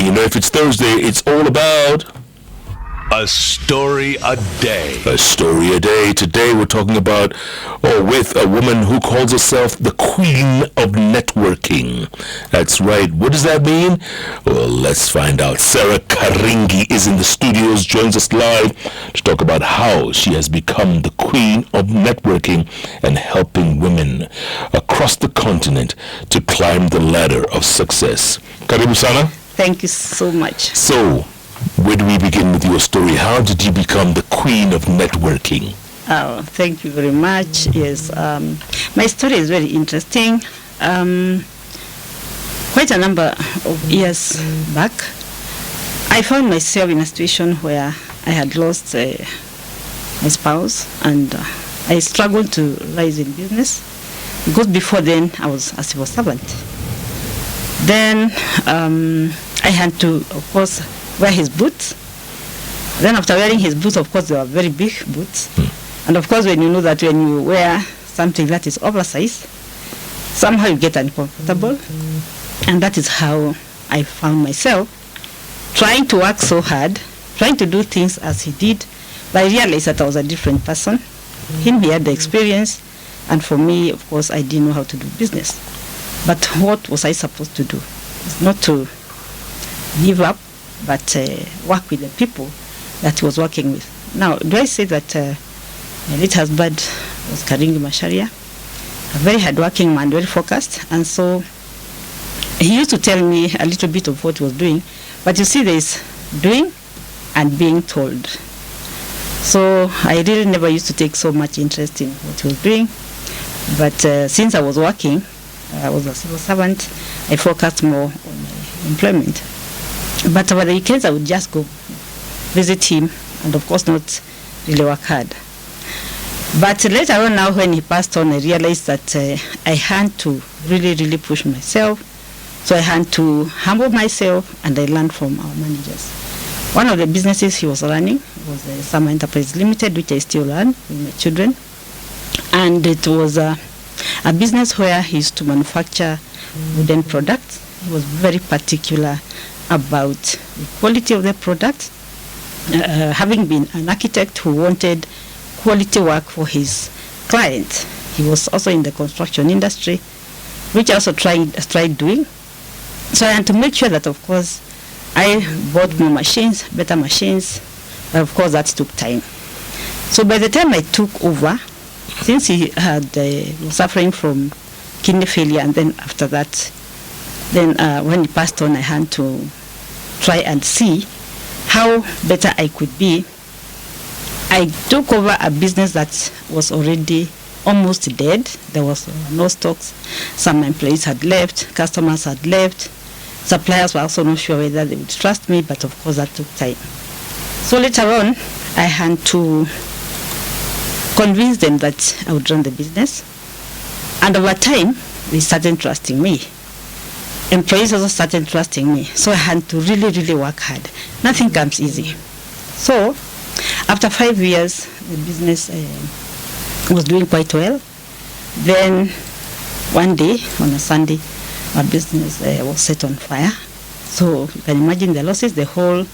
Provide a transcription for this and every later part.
And you know, if it's Thursday, it's all about a story a day. A story a day. Today we're talking about, or with a woman who calls herself the Queen of Networking. That's right. What does that mean? Well, let's find out. Sarah KARING is in the studios, joins us live to talk about how she has become the Queen of Networking and helping women across the continent to climb the ladder of success. Karibu sana. Thank you so much. So, where do we begin with your story? How did you become the Queen of Networking? Oh, thank you very much. Yes, my story is very interesting. Quite a number of years back, I found myself in a situation where I had lost my spouse, and I struggled to rise in business because before then I was a civil servant. Then I had to, of course, wear his boots. Then after wearing his boots, of course, they were very big boots. And of course, when you know that when you wear something that is oversized, somehow you get uncomfortable. And that is how I found myself trying to work so hard, trying to do things as he did. But I realized that I was a different person. Him, he had the experience. And for me, of course, I didn't know how to do business. But what was I supposed to do? It's not to give up, but work with the people that he was working with. Now, do I say that my late husband was KARING Masharia, a very hardworking man, very focused, and so he used to tell me a little bit of what he was doing, but you see, there is doing and being told. So I really never used to take so much interest in what he was doing, but since I was working, I was a civil servant, I focused more on my employment. But over the weekends, I would just go visit him and, of course, not really work hard. But later on now, when he passed on, I realized that I had to really push myself. So I had to humble myself, and I learned from our managers. One of the businesses he was running was the Summer Enterprise Limited, which I still run with my children. And it was a business where he used to manufacture wooden products. He was very particular about the quality of the product, having been an architect who wanted quality work for his client. He was also in the construction industry, which I also tried doing. So I had to make sure that, of course, I bought more machines, better machines, but of course that took time. So by the time I took over, since he had was suffering from kidney failure, and then after that, then when he passed on, I had to try and see how better I could be. I took over a business that was already almost dead. There was no stocks. Some employees had left, customers had left, suppliers were also not sure whether they would trust me, but of course that took time. So later on, I had to convince them that I would run the business, and over time, they started trusting me. Employees also started trusting me. So I had to really work hard. Nothing comes easy. So after 5 years, the business was doing quite well. Then one day, on a Sunday, our business was set on fire. So you can imagine the losses. The whole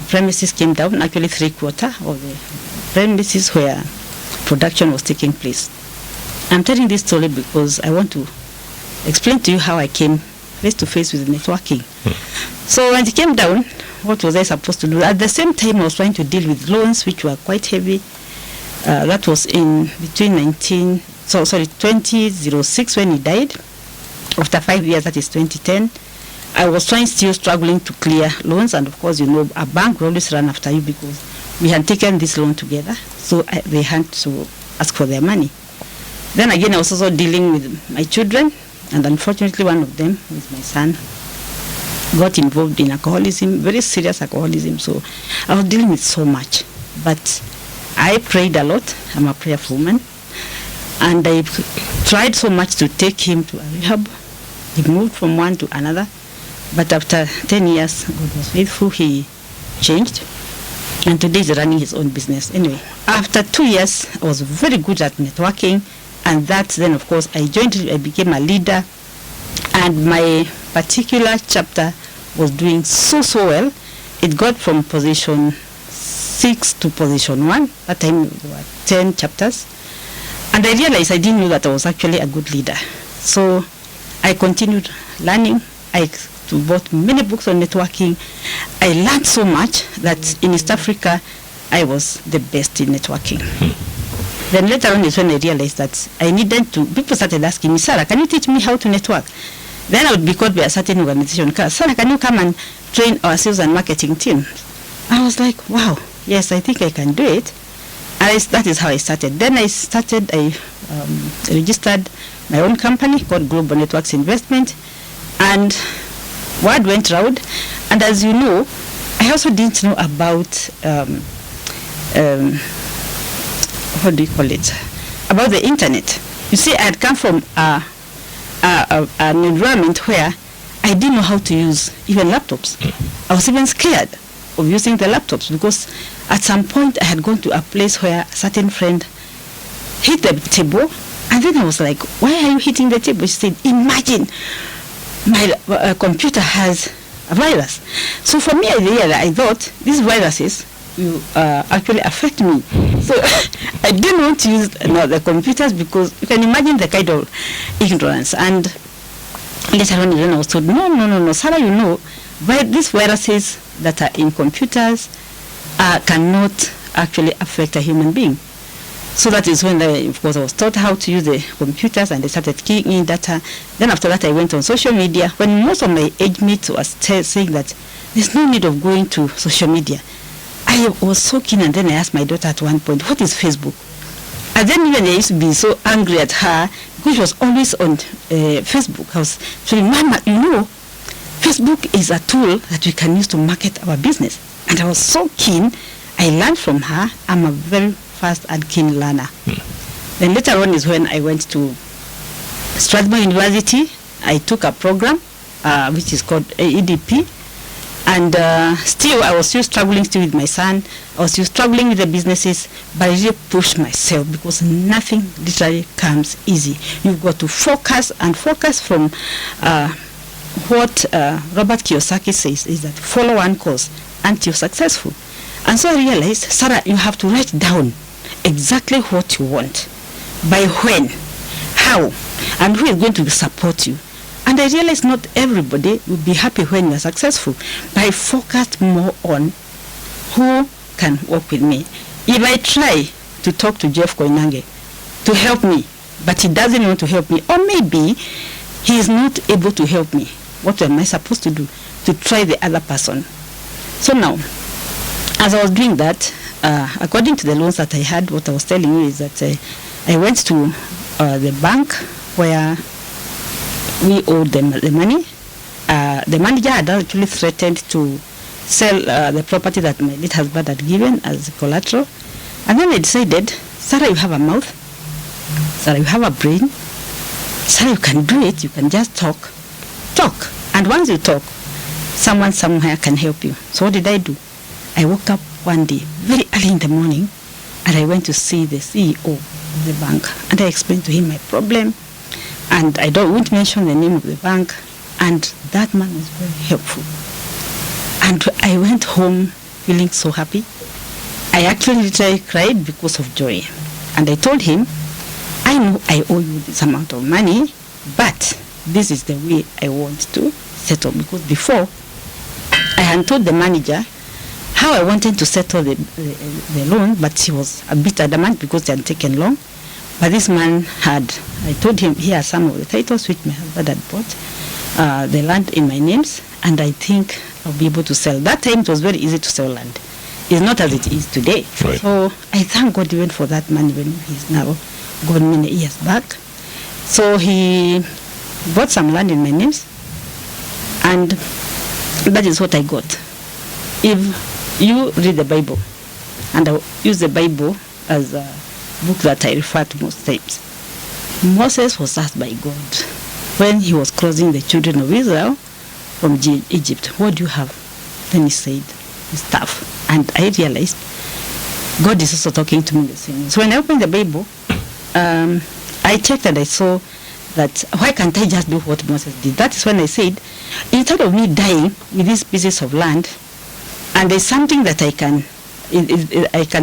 premises came down, actually 3/4 of the premises where production was taking place. I'm telling this story because I want to explain to you how I came face to face with networking. So when it came down, what was I supposed to do? At the same time, I was trying to deal with loans, which were quite heavy. That was in between 2006 when he died. After 5 years, that is 2010. I was still struggling to clear loans, and of course, you know, a bank will always run after you because we had taken this loan together, so they had to ask for their money. Then again, I was also dealing with my children, and unfortunately, one of them, who is my son, got involved in alcoholism, very serious alcoholism. So I was dealing with so much. But I prayed a lot. I'm a prayerful woman. And I tried so much to take him to a rehab. He moved from one to another. But after 10 years, God was faithful. He changed. And today he's running his own business. Anyway, after 2 years, I was very good at networking. And that then, of course, I became a leader. And my particular chapter was doing so well. It got from position 6 to position 1. That time there were 10 chapters. And I realized I didn't know that I was actually a good leader. So I continued learning. I bought many books on networking. I learned so much that in East Africa, I was the best in networking. Then later on is when I realized that I needed to, people started asking me, Sarah, can you teach me how to network? Then I would be called by a certain organization, Sarah, can you come and train our sales and marketing team? I was like, wow, yes, I think I can do it. And that is how I started. Then I registered my own company called Global Networks Investment, and word went round. And as you know, I also didn't know about what do you call it? About the internet. You see, I had come from an environment where I didn't know how to use even laptops. I was even scared of using the laptops because at some point I had gone to a place where a certain friend hit the table, and then I was like, why are you hitting the table? She said, imagine my computer has a virus. So for me, I thought these viruses will actually affect me. So I didn't want to use the computers because you can imagine the kind of ignorance. And later on, then I was told, no, Sarah, you know, these viruses that are in computers cannot actually affect a human being. So that is when, of course, I was taught how to use the computers, and they started keying in data. Then after that, I went on social media. When most of my age mates were saying that there's no need of going to social media, I was so keen. And then I asked my daughter at one point, what is Facebook? And then even I used to be so angry at her because she was always on Facebook. I was saying, Mama, you know, Facebook is a tool that we can use to market our business. And I was so keen. I learned from her. I'm a very fast and keen learner. Then later on is when I went to Strasbourg University. I took a program which is called EDP. And still, I was still struggling with my son. I was still struggling with the businesses, but I really pushed myself because nothing literally comes easy. You've got to focus from what Robert Kiyosaki says is that follow one course until successful. And so I realized, Sarah, you have to write down exactly what you want, by when, how, and who is going to support you. And I realized not everybody will be happy when you are successful. But I focused more on who can work with me. If I try to talk to Jeff Koinange to help me, but he doesn't want to help me, or maybe he is not able to help me, what am I supposed to do? To try the other person. So now, as I was doing that, according to the loans that I had, what I was telling you is that I went to the bank where we owed them the money. The manager had actually threatened to sell the property that my late husband had given as collateral. And then I decided, Sarah, you have a mouth. Sarah, you have a brain. Sarah, you can do it. You can just talk. Talk. And once you talk, someone somewhere can help you. So what did I do? I woke up one day, very early in the morning, and I went to see the CEO of the bank. And I explained to him my problem. And I won't mention the name of the bank. And that man was very helpful. And I went home feeling so happy. I actually literally cried because of joy. And I told him, I know I owe you this amount of money, but this is the way I want to settle. Because before, I had told the manager how I wanted to settle the loan, but he was a bit adamant because they had taken long. But this man I told him, here are some of the titles which my husband had bought, the land in my names, and I think I'll be able to sell. That time it was very easy to sell land. It's not as it is today. Right. So I thank God even for that man when he's now gone many years back. So he bought some land in my names, and that is what I got. If you read the Bible, and I use the Bible as a book that I refer to most times, Moses was asked by God when he was crossing the children of Israel from Egypt, what do you have? Then he said, stuff. And I realized God is also talking to me the same. So when I opened the Bible, I checked and I saw that why can't I just do what Moses did? That is when I said, instead of me dying with these pieces of land, and there's something that I can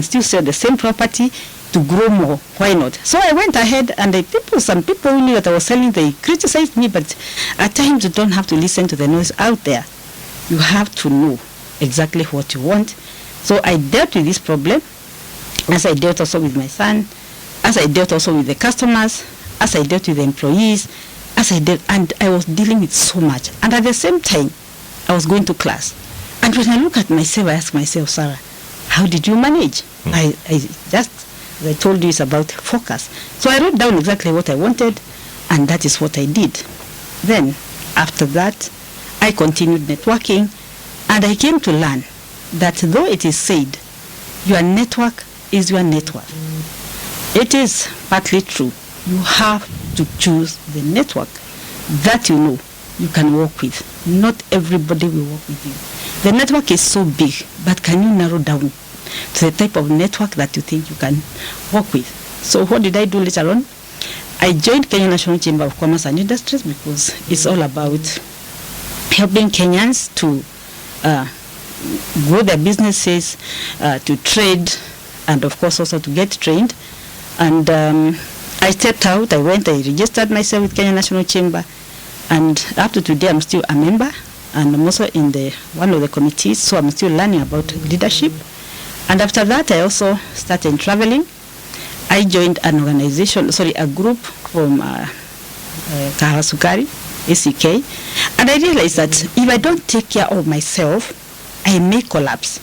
still sell the same property to grow more, why not? So I went ahead, and some people who knew that I was selling, they criticized me, but at times you don't have to listen to the noise out there. You have to know exactly what you want. So I dealt with this problem, as I dealt also with my son, as I dealt also with the customers, as I dealt with the employees, and I was dealing with so much. And at the same time, I was going to class. And when I look at myself, I ask myself, Sarah, how did you manage? I as I told you, it's about focus. So I wrote down exactly what I wanted, and that is what I did. Then, after that, I continued networking, and I came to learn that though it is said, your network is your network, it is partly true. You have to choose the network that you know you can work with. Not everybody will work with you. The network is so big, but can you narrow down to the type of network that you think you can work with? So what did I do later on? I joined Kenya National Chamber of Commerce and Industries because it's all about helping Kenyans to grow their businesses, to trade, and of course also to get trained. And I stepped out, I registered myself with Kenya National Chamber, and up to today I'm still a member, and I'm also in one of the committees, so I'm still learning about leadership. And after that I also started traveling. I joined a group from Kahasukari, ACK, and I realized that if I don't take care of myself, I may collapse,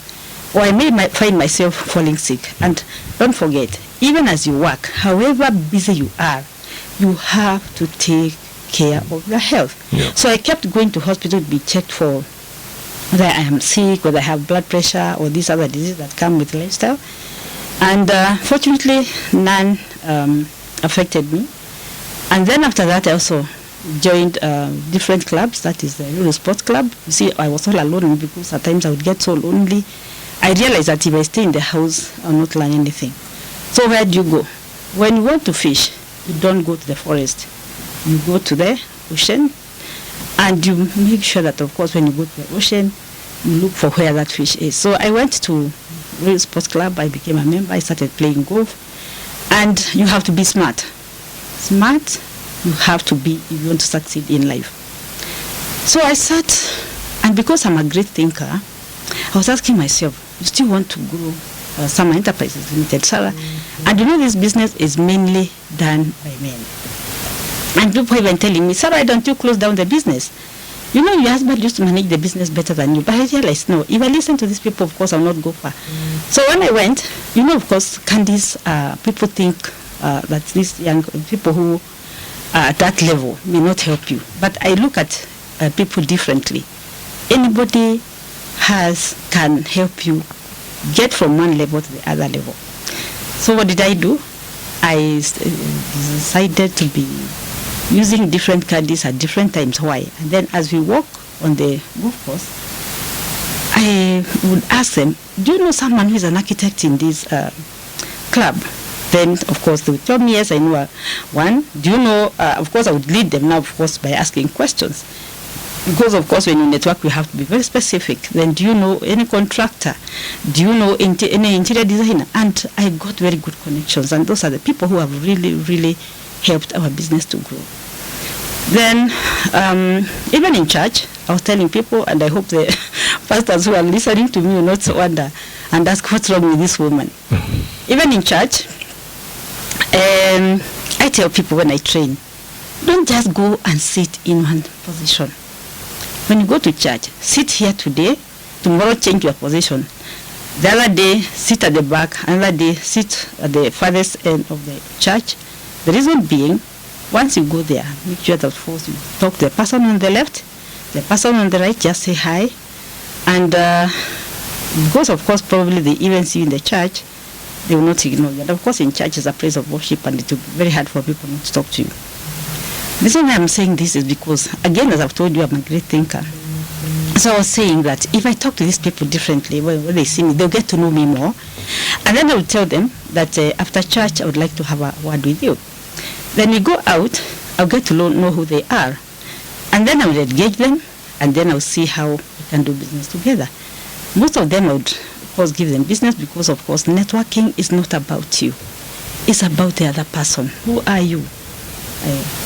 or I may find myself falling sick. And don't forget, even as you work, however busy you are, you have to take care of your health. Yeah. So I kept going to hospital to be checked for whether I am sick, whether I have blood pressure, or these other diseases that come with lifestyle. And fortunately, none affected me. And then after that, I also joined different clubs. That is the Euro Sports Club. You see, I was all alone because at times I would get so lonely. I realized that if I stay in the house, I'll not learn anything. So where do you go? When you want to fish, you don't go to the forest. You go to the ocean, and you make sure that, of course, when you go to the ocean, you look for where that fish is. So I went to Real Sports Club. I became a member. I started playing golf. And you have to be smart. Smart, you have to be if you want to succeed in life. So I sat, and because I'm a great thinker, I was asking myself, you still want to grow Summer Enterprises Limited, Sarah? And you know this business is mainly done by men. And people even telling me, Sarah, why don't you close down the business? You know, your husband used to manage the business better than you. But I realized, no, if I listen to these people, of course, I'll not go far. So when I went, you know, of course, Candice, people think that these young people who are at that level may not help you. But I look at people differently. Anybody can help you get from one level to the other level. So what did I do? I decided to be using different caddies at different times. Why? And then as we walk on the golf course, I would ask them, do you know someone who is an architect in this club? Then, of course, they would tell me, yes, I know one. Do you know, of course, I would lead them now, of course, by asking questions. Because, of course, when you network, you have to be very specific. Then, do you know any contractor? Do you know any interior designer? And I got very good connections. And those are the people who have really, really helped our business to grow. Then, even in church, I was telling people, and I hope the pastors who are listening to me will not wonder and ask what's wrong with this woman. Mm-hmm. Even in church, I tell people when I train, don't just go and sit in one position. When you go to church, sit here today, tomorrow change your position. The other day, sit at the back, another day, sit at the farthest end of the church. The reason being, once you go there, make sure that first you talk to the person on the left, the person on the right, just say hi. And because, of course, probably they even see you in the church, they will not ignore you. And, of course, in church is a place of worship, and it will be very hard for people not to talk to you. The reason why I'm saying this is because, again, as I've told you, I'm a great thinker. So I was saying that if I talk to these people differently, when they see me, they'll get to know me more. And then I will tell them that after church, I would like to have a word with you. Then we go out, I'll get to know who they are. And then I will engage them, and then I'll see how we can do business together. Most of them I would, of course, give them business because, of course, networking is not about you. It's about the other person. Who are you?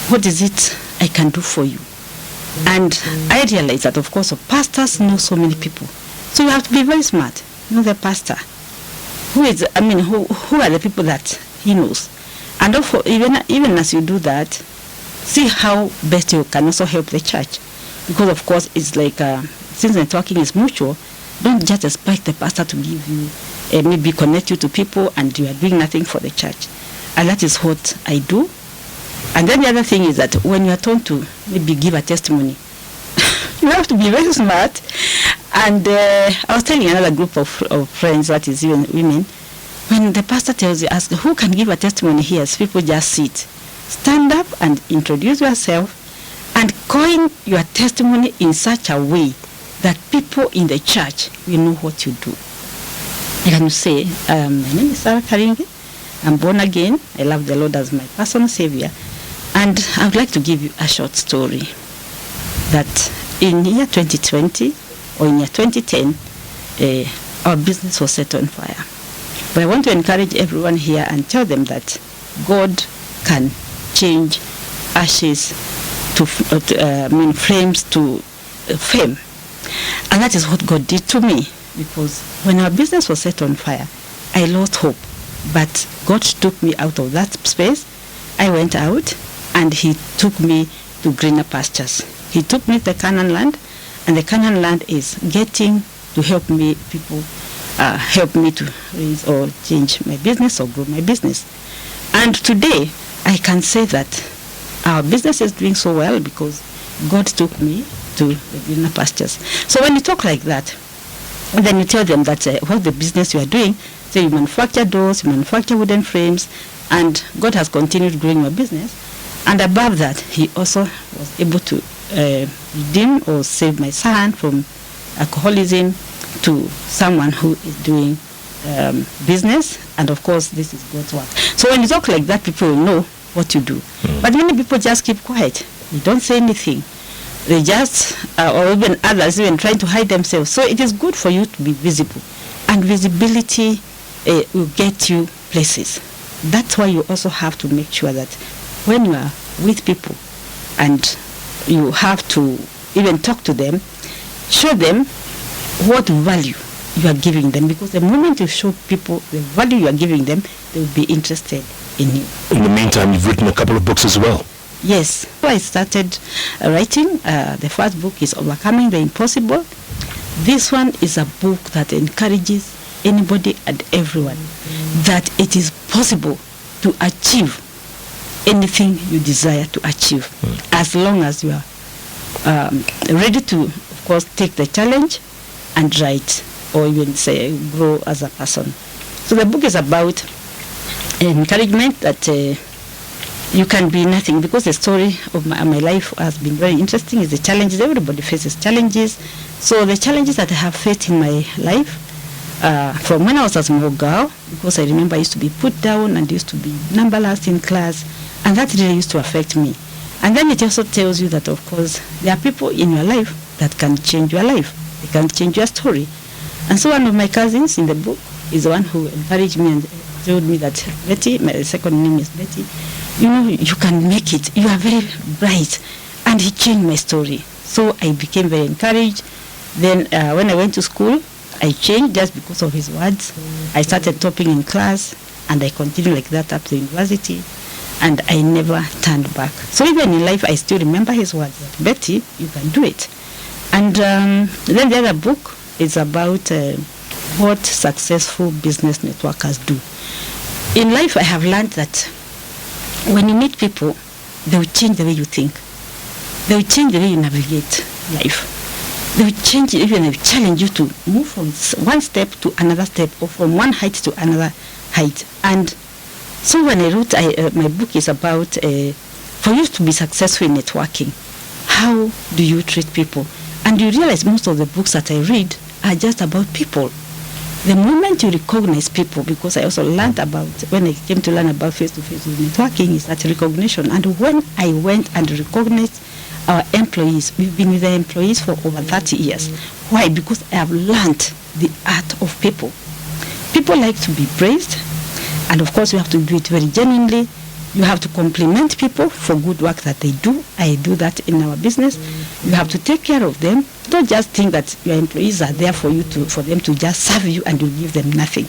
What is it I can do for you? And I realize that, of course, pastors know so many people. So you have to be very smart. Know the pastor. Who are the people that he knows? And also, even as you do that, see how best you can also help the church. Because, of course, it's like, since networking is mutual, don't just expect the pastor to give you, maybe connect you to people and you are doing nothing for the church. And that is what I do. And then the other thing is that when you are told to maybe give a testimony, you have to be very smart. And I was telling another group of friends, that is even women, when the pastor tells you, ask who can give a testimony here, as people just sit. Stand up and introduce yourself and coin your testimony in such a way that people in the church will know what you do. I can say, my name is KARING. I'm born again. I love the Lord as my personal Savior. And I would like to give you a short story that in year 2020 or in year 2010, our business was set on fire. But I want to encourage everyone here and tell them that God can change ashes to flames to fame. And that is what God did to me, because when our business was set on fire, I lost hope. But God took me out of that space. I went out and he took me to greener pastures. He took me to the Canaan land, and the Canaan land is getting to help me, people help me to raise or change my business or grow my business. And today, I can say that our business is doing so well because God took me to the greener pastures. So when you talk like that, then you tell them that what the business you are doing, so you manufacture doors, you manufacture wooden frames, and God has continued growing your business. And above that, he also was able to redeem or save my son from alcoholism to someone who is doing business. And of course, this is God's work. So when you talk like that, people will know what you do. But many people just keep quiet. They don't say anything. They just, or even others, even trying to hide themselves. So it is good for you to be visible. And visibility will get you places. That's why you also have to make sure that when you are with people and you have to even talk to them, show them what value you are giving them. Because the moment you show people the value you are giving them, they will be interested in you. In the meantime, you've written a couple of books as well. Yes. So I started writing. The first book is Overcoming the Impossible. This one is a book that encourages anybody and everyone that it is possible to achieve anything you desire to achieve, as long as you are ready to, of course, take the challenge and write, or even say grow as a person. So the book is about encouragement that you can be nothing, because the story of my life has been very interesting. Is the challenges. Everybody faces challenges. So the challenges that I have faced in my life, from when I was a small girl, because I remember I used to be put down and used to be number last in class, and that really used to affect me. And then it also tells you that, of course, there are people in your life that can change your life. They can change your story. And so one of my cousins in the book is the one who encouraged me and told me that, Betty, my second name is Betty, you know, you can make it. You are very bright. And he changed my story. So I became very encouraged. Then when I went to school, I changed just because of his words. I started topping in class, and I continued like that up to university, and I never turned back. So even in life, I still remember his words, that Betty, you can do it. And then the other book is about what successful business networkers do. In life, I have learned that when you meet people, they will change the way you think. They will change the way you navigate life. They will change, even they will challenge you to move from one step to another step, or from one height to another height. And so when I wrote, my book is about, for you to be successful in networking, how do you treat people? And you realize most of the books that I read are just about people. The moment you recognize people, because I also learned about, when I came to learn about face-to-face networking, is that recognition. And when I went and recognized our employees, we've been with the employees for over 30 years. Why? Because I have learned the art of people. People like to be praised, and of course you have to do it very genuinely. You have to compliment people for good work that they do. I do that in our business. You have to take care of them. Don't just think that your employees are there for them to just serve you and you give them nothing.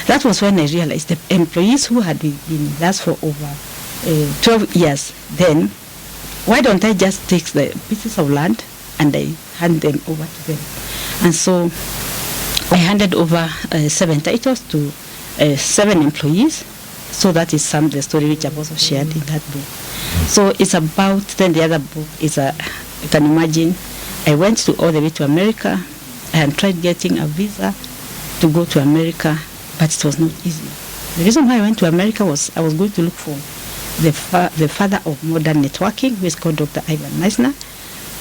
That was when I realized the employees who had been with us for over 12 years, then why don't I just take the pieces of land and I hand them over to them? And so I handed over 7 titles to 7 employees. So that is some of the story which I've also shared in that book. So it's about, then the other book is, you can imagine, I went all the way to America and tried getting a visa to go to America, but it was not easy. The reason why I went to America was I was going to look for the father of modern networking, who is called Dr. Ivan Meisner.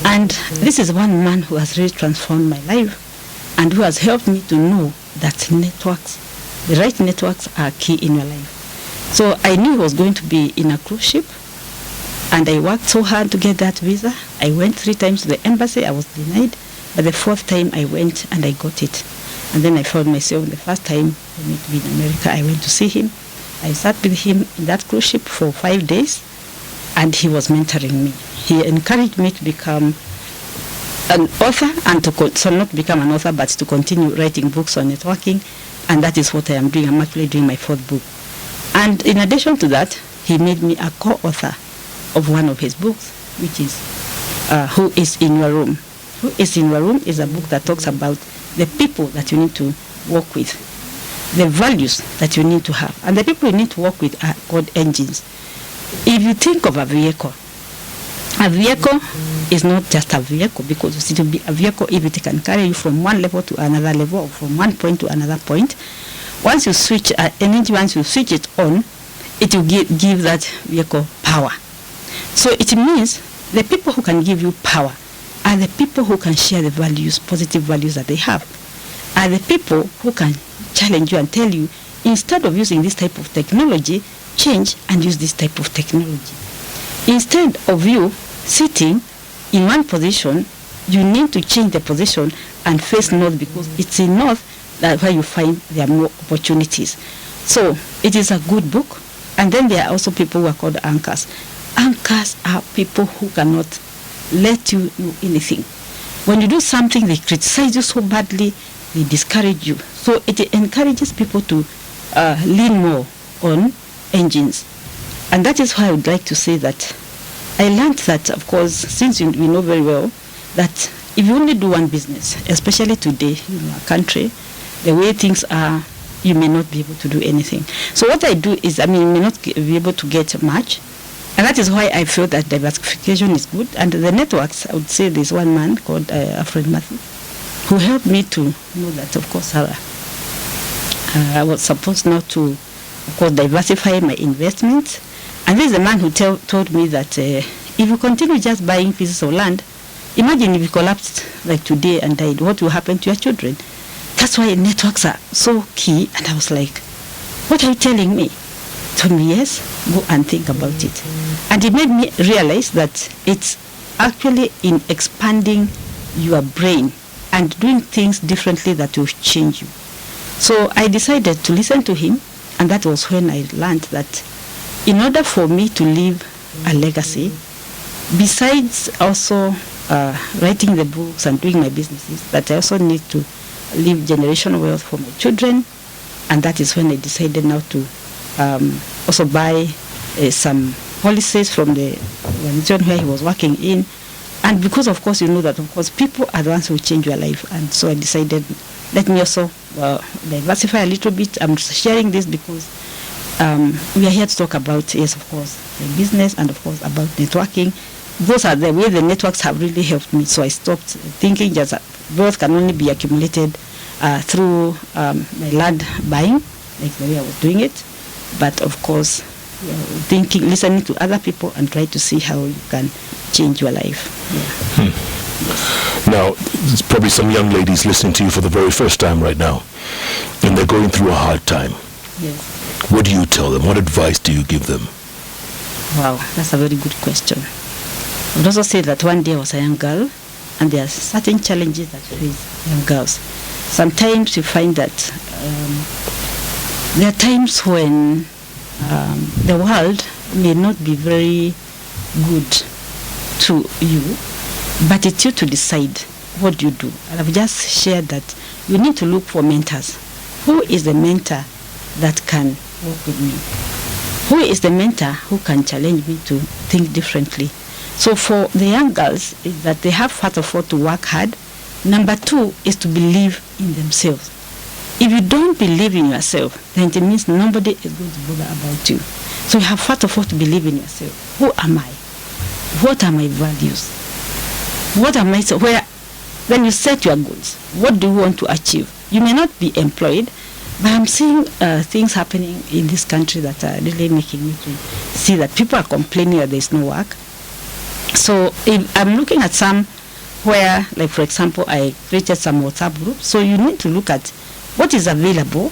And this is one man who has really transformed my life and who has helped me to know that networks, the right networks, are key in your life. So I knew I was going to be in a cruise ship, and I worked so hard to get that visa. I went 3 times to the embassy. I was denied, but the 4th time I went and I got it. And then I found myself the first time for me to be in America. I went to see him. I sat with him in that cruise ship for 5 days, and he was mentoring me. He encouraged me to become an author, and not become an author, but to continue writing books on networking. And that is what I am doing. I'm actually doing my 4th book. And in addition to that, he made me a co-author of one of his books, which is Who is in Your Room. Who is in Your Room is a book that talks about the people that you need to work with, the values that you need to have. And the people you need to work with are called engines. If you think of a vehicle is not just a vehicle, because it will be a vehicle if it can carry you from one level to another level, or from one point to another point. Once you switch energy, once you switch it on, it will give that vehicle power. So it means the people who can give you power are the people who can share the values, positive values that they have, are the people who can challenge you and tell you, instead of using this type of technology, change and use this type of technology. Instead of you sitting in one position, you need to change the position and face north, because it's in north that's where you find there are more opportunities. So it is a good book. And then there are also people who are called anchors. Anchors are people who cannot let you know anything. When you do something, they criticize you so badly, they discourage you. So it encourages people to lean more on engines. And that is why I would like to say that I learned that, of course, since we know very well that if you only do one business, especially today in our country, the way things are, you may not be able to do anything. So what I do is, you may not be able to get much. And that is why I feel that diversification is good. And the networks, I would say there's one man called Alfred Matthew, who helped me to know that, of course, I was supposed now to, of course, diversify my investments. And this is a man who told me that if you continue just buying pieces of land, imagine if you collapsed like today and died, what will happen to your children? That's why networks are so key. And I was like, what are you telling me? He told me, yes, go and think about it. And it made me realize that it's actually in expanding your brain and doing things differently that will change you. So I decided to listen to him, and that was when I learned that in order for me to leave a legacy, besides also writing the books and doing my businesses, that I also need to leave generational wealth for my children. And that is when I decided now to also buy some policies from the organization where he was working in. And because, of course, you know that, of course, people are the ones who change your life. And so I decided, let me also diversify a little bit. I'm sharing this because we are here to talk about, yes, of course, the business and, of course, about networking. Those are the way the networks have really helped me. So I stopped thinking just that wealth can only be accumulated through my land buying, like the way I was doing it. But, of course, thinking, listening to other people and try to see how you can change your life. Yeah. Now, there's probably some young ladies listening to you for the very first time right now. and they're going through a hard time. Yes. What do you tell them? What advice do you give them? Wow, that's a very good question. I would also say that one day I was a young girl, and there are certain challenges that face young girls. Sometimes you find that there are times when the world may not be very good to you, but it's you to decide what you do. And I've just shared that you need to look for mentors. Who is the mentor that can work with me? Who is the mentor who can challenge me to think differently? So for the young girls, is that they have first of all to work hard. Number two is to believe in themselves. If you don't believe in yourself, then it means nobody is going to bother about you. So you have first of all to believe in yourself. Who am I? What are my values? What am I? So when you set your goals, what do you want to achieve? You may not be employed, but I'm seeing things happening in this country that are really making me to see that people are complaining that there's no work. So if I'm looking at some where, like for example, I created some WhatsApp groups. So you need to look at what is available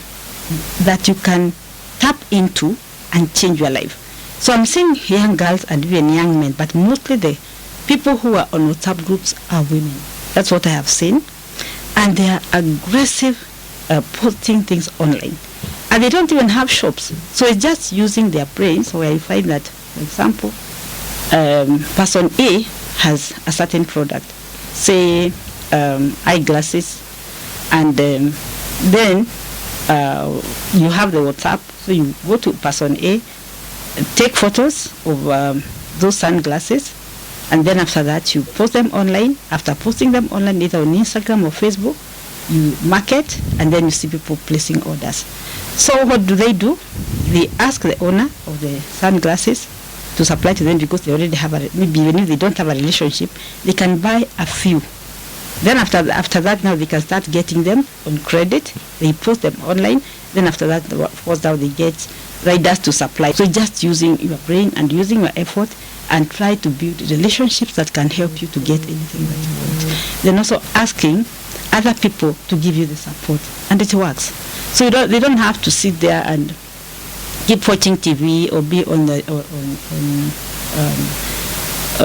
that you can tap into and change your life. So I'm seeing young girls and even young men, but mostly the people who are on WhatsApp groups are women. That's what I have seen. And they are aggressive posting things online. And they don't even have shops. So it's just using their brains, where you find that, for example, person A has a certain product, say eyeglasses, and then you have the WhatsApp. So you go to person A, take photos of those sunglasses, and then after that you post them online. After posting them online, either on Instagram or Facebook, you market, and then you see people placing orders. So what do? They ask the owner of the sunglasses to supply to them, because they already have maybe even if they don't have a relationship, they can buy a few. Then after that, now they can start getting them on credit. They post them online. Then after that, of course, now they get riders to supply. So just using your brain and using your effort and try to build relationships that can help you to get anything that you want. Then also asking other people to give you the support, and it works. So they don't have to sit there and keep watching TV or be on the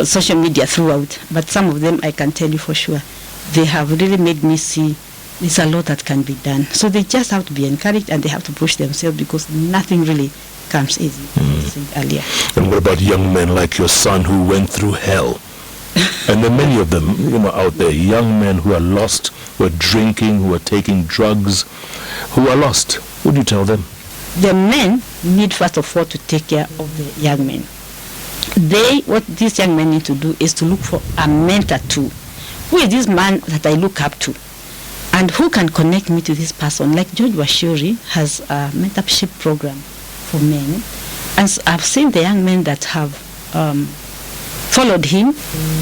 social media throughout. But some of them, I can tell you for sure, they have really made me see there's a lot that can be done. So they just have to be encouraged, and they have to push themselves, because nothing really comes easy, as I said earlier. And what about young men like your son who went through hell? And there are many of them, out there, young men who are lost, who are drinking, who are taking drugs, who are lost. What do you tell them? The men need first of all to take care of the young men. What these young men need to do is to look for a mentor too. Who is this man that I look up to? And who can connect me to this person? Like George Washuri has a mentorship program for men. And I've seen the young men that have followed him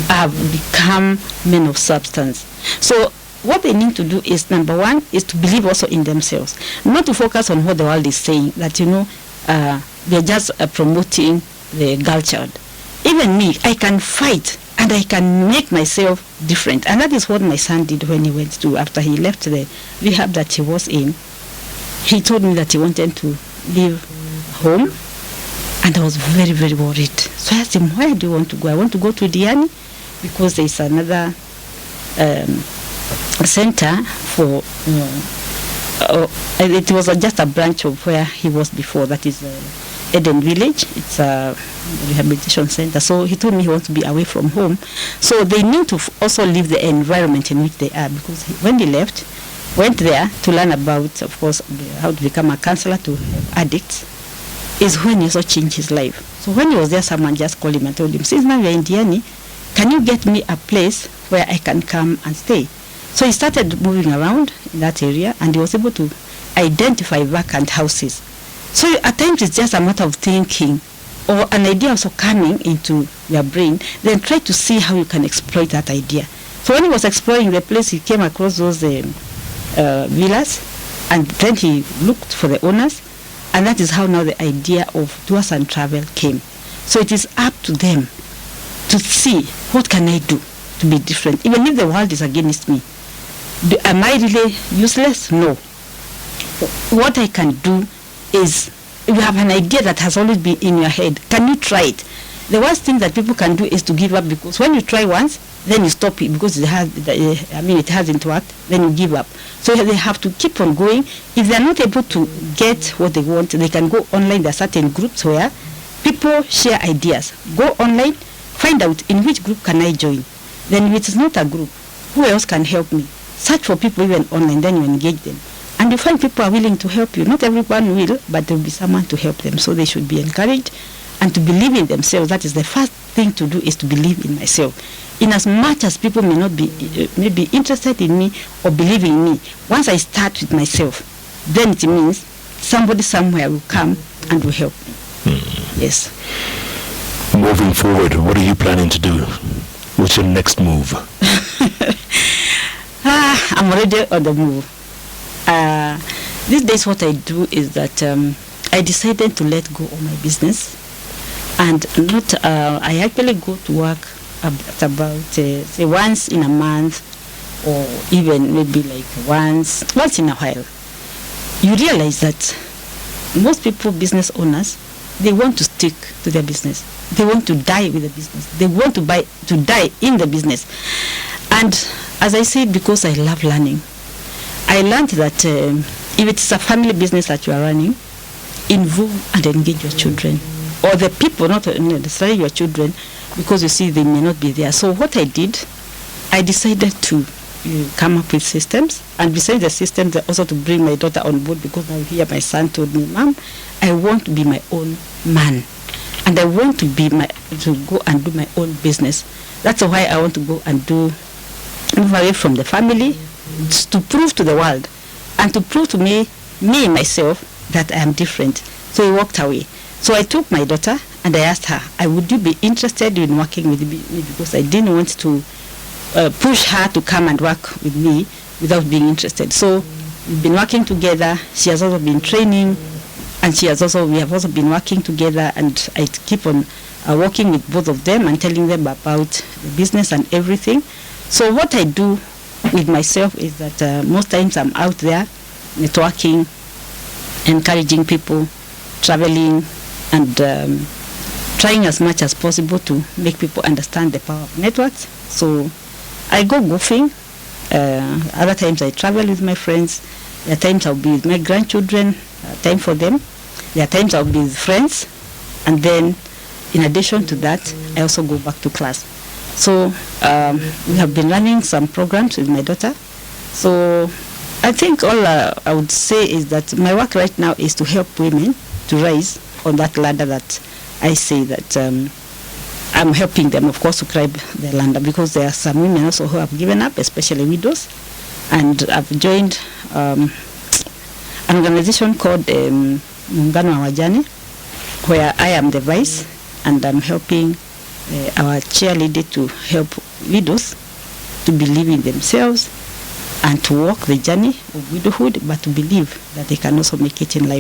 have become men of substance. So what they need to do is, number one, is to believe also in themselves. Not to focus on what the world is saying, that, they're just promoting the girl child. Even me, I can fight, and I can make myself different. And that is what my son did when he went to, after he left the rehab that he was in. He told me that he wanted to leave home, and I was very, very worried. So I asked him, where do you want to go? I want to go to Diani, because there is another center for, it was just a branch of where he was before, that is Eden Village. It's a rehabilitation center. So he told me he wants to be away from home. So they need to also leave the environment in which they are, because when he went there to learn about, of course, how to become a counselor to addicts, is when he also changed his life. So when he was there, someone just called him and told him, since now you're in Diani, can you get me a place where I can come and stay? So he started moving around in that area, and he was able to identify vacant houses. So at times it's just a matter of thinking, or an idea also coming into your brain, then try to see how you can exploit that idea. So when he was exploring the place, he came across those villas, and then he looked for the owners, and that is how now the idea of tours and travel came. So it is up to them to see, what can I do to be different, even if the world is against me. Am I really useless? No. what I can do is, you have an idea that has always been in your head. Can you try it? The worst thing that people can do is to give up, because when you try once, then you stop it because it hasn't worked, then you give up. So they have to keep on going. If they're not able to get what they want, they can go online. There are certain groups where people share ideas. Go online, find out in which group can I join. Then if it is not a group, who else can help me? Search for people even online, then you engage them. And you find people are willing to help you. Not everyone will, but there will be someone to help them. So they should be encouraged and to believe in themselves. That is the first thing to do, is to believe in myself. In as much as people may not be maybe interested in me or believe in me, once I start with myself, then it means somebody somewhere will come and will help me. Yes. Moving forward, what are you planning to do? What's your next move? I'm already on the move. These days what I do is that I decided to let go of my business, and not I actually go to work about say once in a month, or even maybe like once in a while. You realize that most people, business owners, they want to stick to their business. They want to die with the business. They want to die in the business. And as I said, because I love learning, I learned that if it's a family business that you are running, involve and engage your children, or the people, not necessarily your children, because you see they may not be there. So what I did, I decided to come up with systems, and besides the systems, also to bring my daughter on board, because now here my son told me, Mom, I want to be my own man, and I want to go and do my own business. That's why I want to go and move away from the family, to prove to the world and to prove to me myself that I am different. So he walked away. So I took my daughter and I asked her, would you be interested in working with me, because I didn't want to push her to come and work with me without being interested. So we've been working together. She has also been training, and we have also been working together, and I keep on working with both of them and telling them about the business and everything. So what I do with myself is that most times I'm out there networking, encouraging people, traveling, and trying as much as possible to make people understand the power of networks. So I go golfing. Other times I travel with my friends. There are times I'll be with my grandchildren, time for them. There are times I'll be with friends. And then in addition to that, I also go back to class. So we have been running some programs with my daughter. So I think all I would say is that my work right now is to help women to rise on that ladder that I say that I'm helping them, of course, to climb the ladder, because there are some women also who have given up, especially widows. And I've joined an organization called Muungano wa Wajane, where I am the vice, and I'm helping our chair lady to help widows to believe in themselves and to walk the journey of widowhood, but to believe that they can also make it in life.